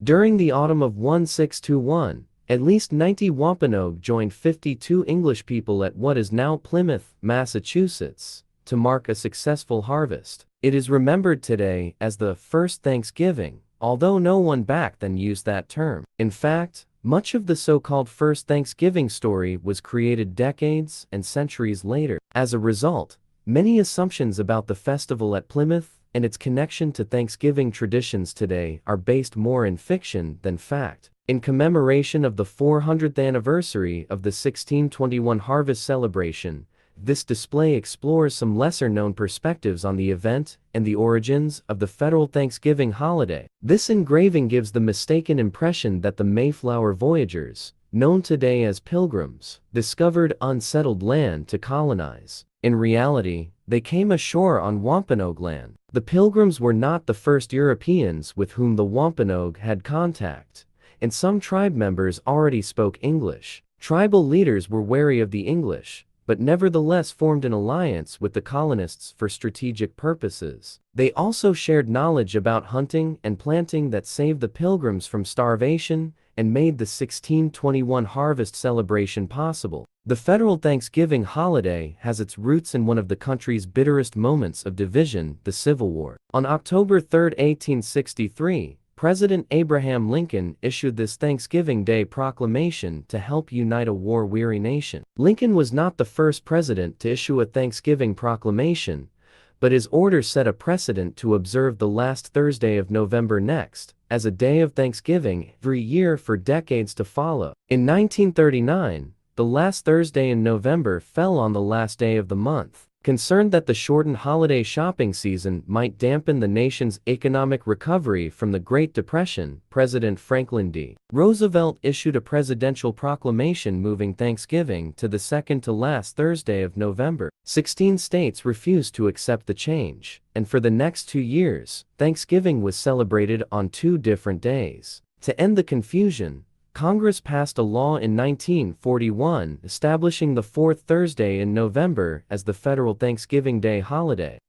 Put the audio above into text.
During the autumn of 1621, at least 90 Wampanoag joined 52 English people at what is now Plymouth, Massachusetts, to mark a successful harvest. It is remembered today as the first Thanksgiving, although no one back then used that term. In fact, much of the so-called first Thanksgiving story was created decades and centuries later. As a result, many assumptions about the festival at Plymouth and its connection to Thanksgiving traditions today are based more in fiction than fact. In commemoration of the 400th anniversary of the 1621 harvest celebration, this display explores some lesser-known perspectives on the event and the origins of the federal Thanksgiving holiday. This engraving gives the mistaken impression that the Mayflower voyagers, known today as Pilgrims, discovered unsettled land to colonize. In reality, they came ashore on Wampanoag land. The Pilgrims were not the first Europeans with whom the Wampanoag had contact, and some tribe members already spoke English. Tribal leaders were wary of the English, but nevertheless formed an alliance with the colonists for strategic purposes. They also shared knowledge about hunting and planting that saved the Pilgrims from starvation and made the 1621 harvest celebration possible. The federal Thanksgiving holiday has its roots in one of the country's bitterest moments of division, the Civil War. On October 3, 1863, President Abraham Lincoln issued this Thanksgiving Day proclamation to help unite a war-weary nation. Lincoln was not the first president to issue a Thanksgiving proclamation, but his order set a precedent to observe the last Thursday of November next as a day of Thanksgiving every year for decades to follow. In 1939, the last Thursday in November fell on the last day of the month. Concerned that the shortened holiday shopping season might dampen the nation's economic recovery from the Great Depression, President Franklin D. Roosevelt issued a presidential proclamation moving Thanksgiving to the second to last Thursday of November. 16 states refused to accept the change, and for the next 2 years, Thanksgiving was celebrated on 2 different days. To end the confusion, Congress passed a law in 1941 establishing the fourth Thursday in November as the federal Thanksgiving Day holiday.